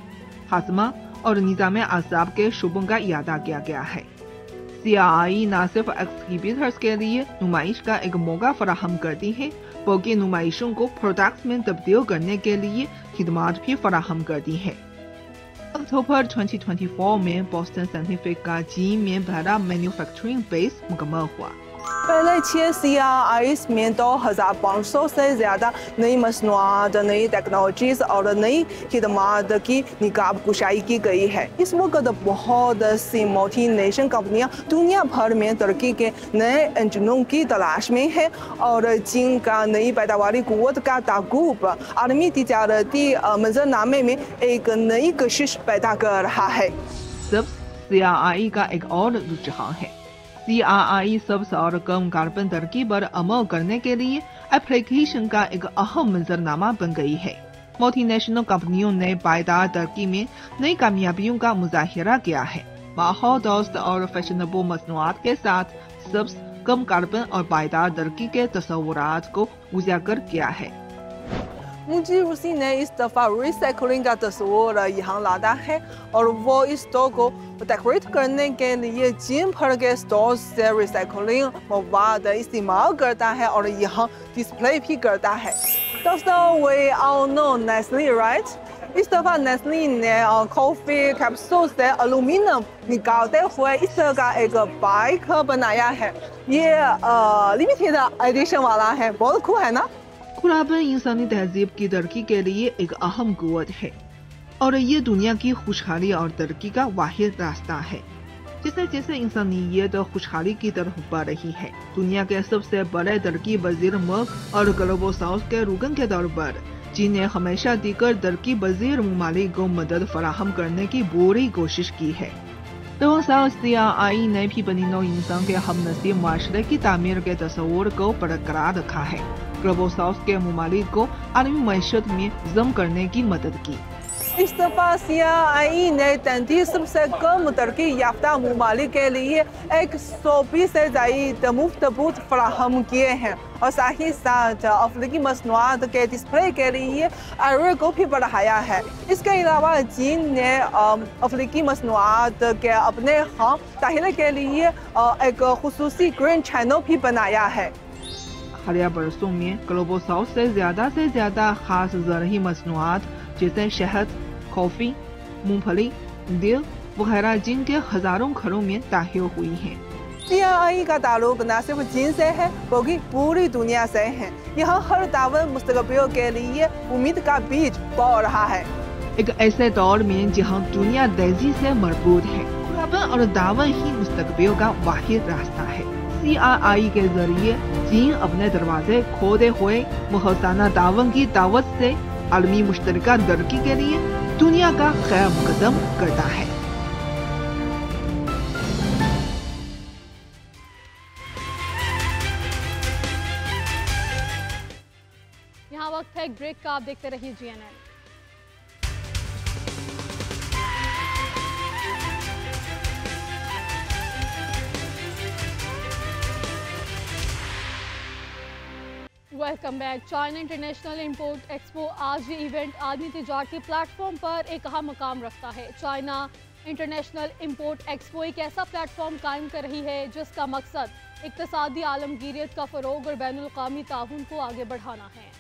हाजमा और निज़ाम आसाब के शोबों का इयादा किया गया है। CRI न सिर्फ एक्सहिबिटर्स के लिए नुमाइश का एक मौका फराहम करती है बल्कि नुमाइशों को प्रोडक्ट्स में तब्दील करने के लिए खिदमात भी फराहम करती है। अक्टूबर 2024 में बोस्टन साइंटिफिक का चीन में पहला मैन्युफैक्चरिंग बेस मुकम्मल हुआ। पहले 6 CRIs में 2500 से ज्यादा नई मसनूआत, नई टेक्नोलॉजीज और नई खिदमात की निकाब कुशाई की गई है। इस वक्त बहुत सी मल्टीनेशनल कंपनियां दुनिया भर में तरक्की के नए इंजनों की तलाश में है और चीन का नई पैदावारी कुव्वत का ताकुब आलमी तिजारती मंजरनामे में एक नई कशिश पैदा कर रहा है। CRI का एक और रुझान है। CRI सबसे और कम कार्बन तरक्की पर अमल करने के लिए एप्लीकेशन का एक अहम मंजरनामा बन गई है। मल्टीनेशनल कंपनियों ने पायदार तरक्की में नई कामयाबियों का मुजाहिरा किया है। माहौल दोस्त और फैशनेबल मसनूआत के साथ सबसे कम कार्बन और पायदार तरक्की के तस्वुरात को उजागर किया है। मुझे उसी ने इस दफा रिसाइकलिंग का तस्वीर यहाँ लादा है और वो इस स्टोर को डेकोरेट करने के लिए चीन भर के स्टोर से रिसाइकलिंग मवाद इस्तेमाल करता है और यहाँ डिस्प्ले भी करता है। दोस्तों, we all know Nestle, right? इस दफा नेस्ले ने कॉफी कैप्सूल से एल्यूमिनियम निकालते हुए इस तरह का एक बाइक बनाया है। ये लिमिटेड एडिशन वाला है, बहुत खूब है ना। खुलापन इंसानी तहजीब की तरक्की के लिए एक अहम कुव्वत है और ये दुनिया की खुशहाली और तरक्की का वाहिद रास्ता है। जैसे जैसे इंसानियत खुशहाली की तरफ बढ़ रही है, दुनिया के सबसे बड़े तरक्की पजीर मुल्क और ग्लोबल साउथ के रुकन के तौर पर चीन ने हमेशा दीगर तरक्की पजीर ममालिक को मदद फराहम करने की पूरी कोशिश की है। CRI ने भी बनी नौ इंसान के हमनसीब माशरे की तामीर के तस्वुर को बरकरार रखा है। ग्लोबल साउथ के ममालिक को आलमी मईशत में जम करने की मदद की। इस दफा CRI ने 33 सबसे कम तरक्की याफ्ता ममालिक के लिए 120 से ज्यादा मुफ्त बूथ फराहम किए हैं और साथ ही साथ अफ्रीकी मसनूआत के डिस्प्ले के लिए एरिया को भी बढ़ाया है। इसके अलावा चीन ने अफ्रीकी मसनूआत के अपने यहाँ ताहिर के लिए एक खुसूसी ग्रीन चैनल भी बनाया है। हालिया बरसों में ग्लोबल साउथ से ज्यादा खास ज़रूरी मसनूआत जैसे शहद, कॉफी, मूंगफली, दिल वगैरह चीन के हजारों घरों में ताहिर हुई हैं। CRI का ताल्लुक न सिर्फ चीन से है बल्कि पूरी दुनिया से है। यहाँ हर दावन मुस्तकबिल के लिए उम्मीद का बीज बो रहा है। एक ऐसे दौर में जहाँ दुनिया तेजी से मजबूत है, खुलापन और दावन ही मुस्तकबिल का वाहिद रास्ता है। CRI के जरिए चीन अपने दरवाजे खोलते हुए मुहसाना दावन की दावत से आलमी मुश्तरका तरक्की के लिए दुनिया का खैर मुकदम करता है। यहाँ वक्त है ब्रेक का, आप देखते रहिए GNN। Welcome back. China international import expo आज ये इवेंट आदमी तिजारती प्लेटफॉर्म पर एक अहम मकाम रखता है। चाइना इंटरनेशनल इंपोर्ट एक्सपो एक ऐसा प्लेटफॉर्म कायम कर रही है जिसका मकसद इक्तसादी आलमगीरियत का फ़रोग और बैनुल अक़वामी ताउन को आगे बढ़ाना है।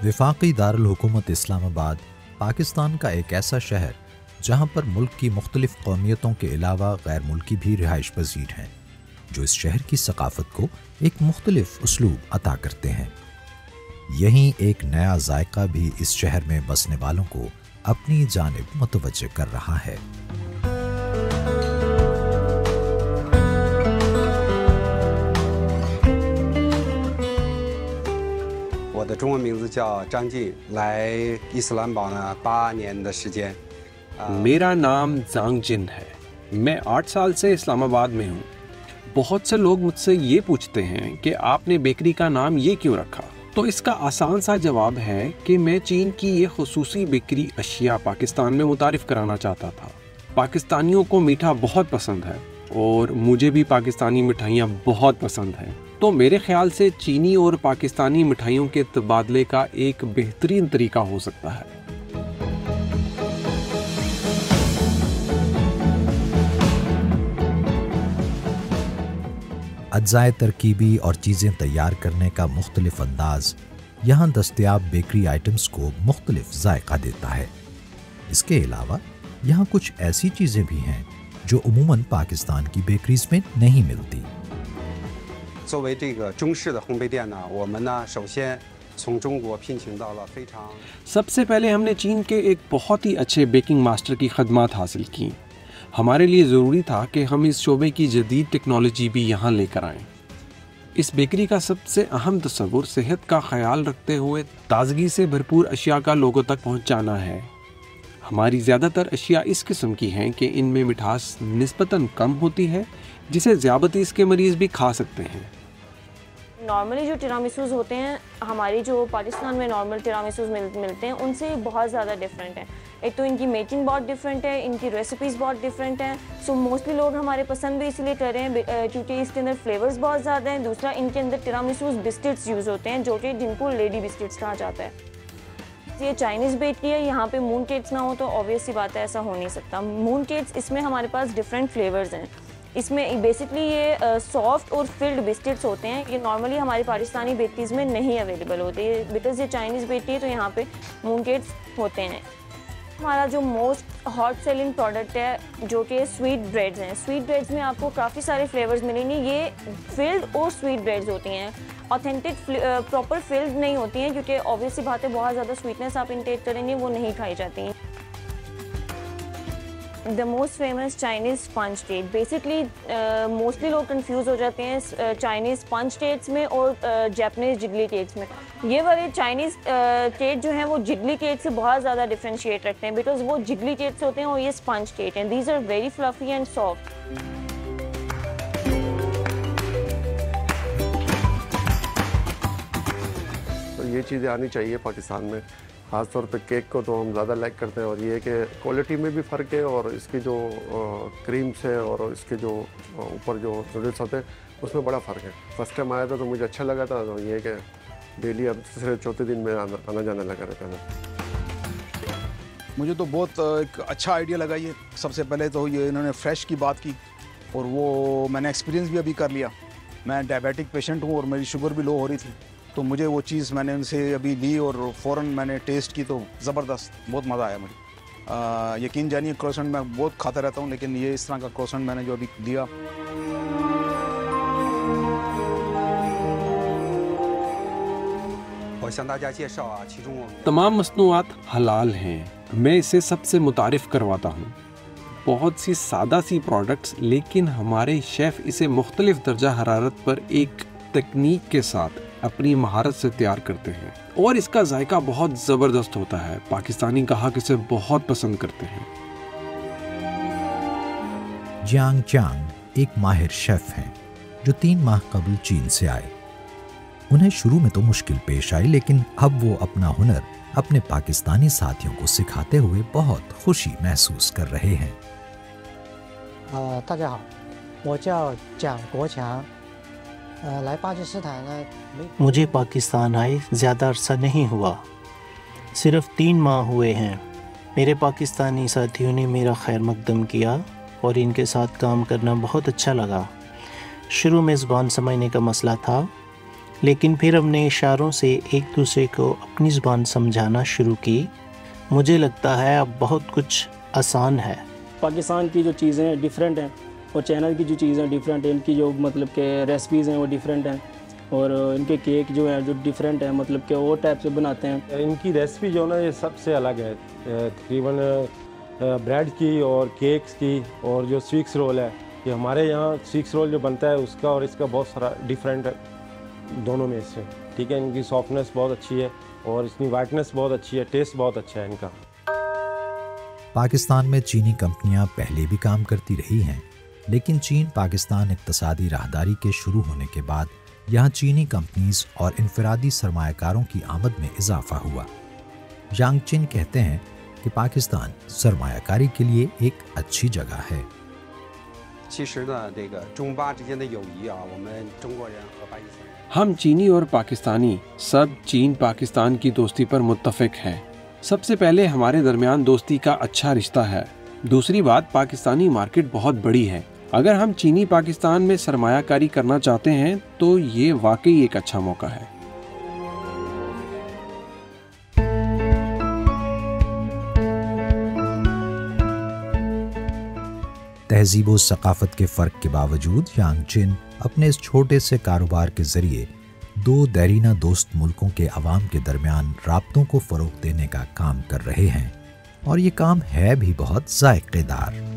वफाकी दारुल-हुकूमत इस्लामाबाद पाकिस्तान का एक ऐसा शहर जहाँ पर मुल्क की मुख्तलिफ कौमियतों के अलावा गैर मुल्की भी रिहाइश पजीर हैं, जो इस शहर की सकाफ़त को एक मुख्तलिफ उसलूब अता करते हैं। यहीं एक नया जायका भी इस शहर में बसने वालों को अपनी जानिब मुतवज्जे कर रहा है। 我的中文名字叫张晋，来伊斯兰堡呢8年的时间。मेरा नाम जांग जिन है। मैं 8 साल से इस्लामाबाद में हूँ। बहुत से लोग मुझसे ये पूछते हैं कि आपने बेकरी का नाम ये क्यों रखा, तो इसका आसान सा जवाब है कि मैं चीन की ये खुसूसी बेकरी अशिया पाकिस्तान में मुतारिफ कराना चाहता था। पाकिस्तानियों को मीठा बहुत पसंद है और मुझे भी पाकिस्तानी मिठाइयाँ बहुत पसंद हैं, तो मेरे ख्याल से चीनी और पाकिस्तानी मिठाइयों के तबादले का एक बेहतरीन तरीका हो सकता है। अज्जाए तरकीबी और चीज़ें तैयार करने का मुख्तलिफ अंदाज यहाँ दस्तयाब बेकरी आइटम्स को मुख्तलिफ जायका देता है। इसके अलावा यहाँ कुछ ऐसी चीज़ें भी हैं जो उमूमन पाकिस्तान की बेकरीज में नहीं मिलती। 作为这个中式的烘焙店呢，我们呢首先从中国聘请到了非常 सबसे पहले हमने चीन के एक बहुत ही अच्छे बेकिंग मास्टर की खदमात हासिल की। हमारे लिए ज़रूरी था कि हम इस शोबे की जदीद टेक्नोलॉजी भी यहाँ लेकर आएँ। इस बेकरी का सबसे अहम तस्वुर सेहत का ख्याल रखते हुए ताजगी से भरपूर अशिया का लोगों तक पहुँचाना है। हमारी ज़्यादातर अशिया इस किस्म की हैं कि इनमें मिठास निस्बतन कम होती है, जिसे ज़ियाबतीस के मरीज़ भी खा सकते हैं। नॉर्मली जो टिरामिसूज़ होते हैं, हमारी जो पाकिस्तान में नॉर्मल टिरामिसूज़ मिलते हैं, उनसे बहुत ज़्यादा डिफरेंट है। एक तो इनकी मेकिंग बहुत डिफरेंट है, इनकी रेसिपीज़ बहुत डिफरेंट हैं। सो मोस्टली लोग हमारे पसंद भी इसलिए कर रहे हैं क्योंकि इसके अंदर फ्लेवर्स बहुत ज़्यादा हैं। दूसरा, इनके अंदर टिरामिसूज़ बिस्किट्स यूज़ होते हैं, जो कि जिनको लेडी बिस्किट्स कहा जाता है। ये चाइनीज़ बेकरी है, यहाँ पे मून केक्स ना हो तो ऑब्वियस सी बात है, ऐसा हो नहीं सकता। मून केक्स, इसमें हमारे पास डिफरेंट फ्लेवर्स हैं। इसमें बेसिकली ये सॉफ्ट और फिल्ड बिस्किट्स होते हैं। ये नॉर्मली हमारी पाकिस्तानी बेकरीज़ में नहीं अवेलेबल होते हैं, बिकॉज ये चाइनीज़ बेकरी है तो यहाँ पे मून केक्स होते हैं। हमारा जो मोस्ट हॉट सेलिंग प्रोडक्ट है जो कि स्वीट ब्रेड्स हैं। स्वीट ब्रेड्स में आपको काफ़ी सारे फ्लेवर्स मिलेंगे। ये फिल्ड और स्वीट ब्रेड्स होती हैं, ऑथेंटिक प्रॉपर फिल्ड नहीं होती हैं, क्योंकि ऑब्वियसली बात है बहुत ज़्यादा स्वीटनेस आप इनटेक करेंगे वो नहीं खाई जाती हैं। The most famous Chinese sponge cake. Basically mostly लोग कंफ्यूज हो जाते हैं चाइनीज़ स्पंज केक्स में और जापानीज़ जिगली केक्स में। ये वाले चाइनीज़ केक जो हैं वो जिगली केक से बहुत ज़्यादा डिफ्रेंशिएट रखते हैं, बिकॉज वो जिगली केक्स होते हैं और ये स्पंज केक हैं। These are very fluffy and soft. तो ये चीज़ें आनी चाहिए पाकिस्तान में। ख़ास तौर पे केक को तो हम ज़्यादा लाइक करते हैं, और ये कि क्वालिटी में भी फ़र्क है और इसकी जो क्रीम्स है और इसके जो ऊपर जो नूडल्स होते हैं उसमें बड़ा फ़र्क है। फर्स्ट टाइम आया था तो मुझे अच्छा लगा था, तो ये कि डेली अब तीसरे चौथे दिन में आना जाना लगा रहता है। मुझे तो बहुत एक अच्छा आइडिया लगा ये। सबसे पहले तो ये इन्होंने फ्रेश की बात की और वो मैंने एक्सपीरियंस भी अभी कर लिया। मैं डायबिटिक पेशेंट हूँ और मेरी शुगर भी लो हो रही थी, तो मुझे वो चीज़ मैंने उनसे अभी ली और फ़ौरन मैंने टेस्ट की तो ज़बरदस्त, बहुत मज़ा आया मुझे। यकीन जानिए क्रोसेंट मैं बहुत खाता रहता हूँ, लेकिन ये इस तरह का क्रोसेंट मैंने जो अभी लिया। तमाम मसनूआत हलाल हैं। मैं इसे सबसे मुतारिफ़ करवाता हूँ। बहुत सी सादा सी प्रोडक्ट्स, लेकिन हमारे शेफ़ इसे मुख्तलिफ दर्जा हरारत पर एक तकनीक के साथ अपनी महारत से तैयार करते हैं और इसका जायका बहुत ज़बरदस्त होता है। पाकिस्तानी ग्राहक इसे बहुत पसंद करते हैं। जियांग चांग एक माहिर शेफ़ हैं जो 3 माह कबल चीन से आए। उन्हें शुरू में तो मुश्किल पेश आई, लेकिन अब वो अपना हुनर अपने पाकिस्तानी साथियों को सिखाते हुए बहुत खुशी महसूस कर रहे हैं। 大家好，我叫蒋国强。来巴基斯坦呢 मुझे पाकिस्तान आए ज़्यादा अरसा नहीं हुआ, सिर्फ 3 माह हुए हैं। मेरे पाकिस्तानी साथियों ने मेरा खैर मकदम किया और इनके साथ काम करना बहुत अच्छा लगा। शुरू में ज़ुबान समझने का मसला था, लेकिन फिर हमने इशारों से एक दूसरे को अपनी ज़ुबान समझाना शुरू की। मुझे लगता है अब बहुत कुछ आसान है। पाकिस्तान की जो चीज़ें हैं डिफरेंट हैं और चाइना की जो चीज़ें डिफरेंट हैं, इनकी जो मतलब के रेसिपीज़ हैं वो डिफरेंट हैं और इनके केक जो हैं जो डिफरेंट हैं, मतलब के और टाइप से बनाते हैं। इनकी रेसिपी जो ना ये सबसे अलग है, तकरीबन ब्रेड की और केक्स की और जो स्वीट्स रोल है, ये हमारे यहाँ स्वीट्स रोल जो बनता है उसका और इसका बहुत सारा डिफरेंट है दोनों में से। ठीक है, इनकी सॉफ्टनेस बहुत अच्छी है और इसकी वाइटनेस बहुत अच्छी है, टेस्ट बहुत अच्छा है इनका। पाकिस्तान में चीनी कंपनियां पहले भी काम करती रही हैं, लेकिन चीन पाकिस्तान इक्तसादी राहदारी के शुरू होने के बाद यहाँ चीनी कंपनीज और इनफरादी सरमायाकारों की आमद में इजाफा हुआ। यांग चिन कहते हैं कि पाकिस्तान सरमायाकारी के लिए एक अच्छी जगह है। हम चीनी और पाकिस्तानी सब चीन पाकिस्तान की दोस्ती पर मुत्तफिक हैं। सबसे पहले हमारे दरमियान दोस्ती का अच्छा रिश्ता है। दूसरी बात, पाकिस्तानी मार्केट बहुत बड़ी है। अगर हम चीनी पाकिस्तान में सरमायाकारी करना चाहते हैं तो ये वाकई एक अच्छा मौका है। तहजीब और सकाफत के फ़र्क के बावजूद यांग चिन अपने इस छोटे से कारोबार के ज़रिए दो देरीना दोस्त मुल्कों के अवाम के दरमियान राब्तों को फ़रोग़ देने का काम कर रहे हैं, और ये काम है भी बहुत ज़ायक़ेदार।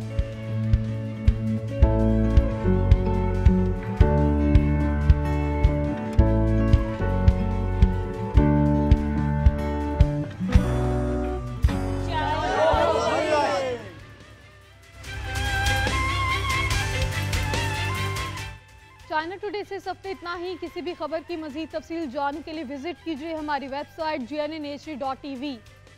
चाइना टुडे से इस हफ्ते इतना ही। किसी भी खबर की मज़ीद तफसील जानने के लिए विजिट कीजिए हमारी वेबसाइट GNNHD.tv।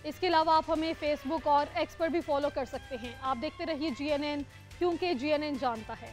इसके अलावा आप हमें फेसबुक और एक्स पर भी फॉलो कर सकते हैं। आप देखते रहिए GNN, क्योंकि GNN जानता है।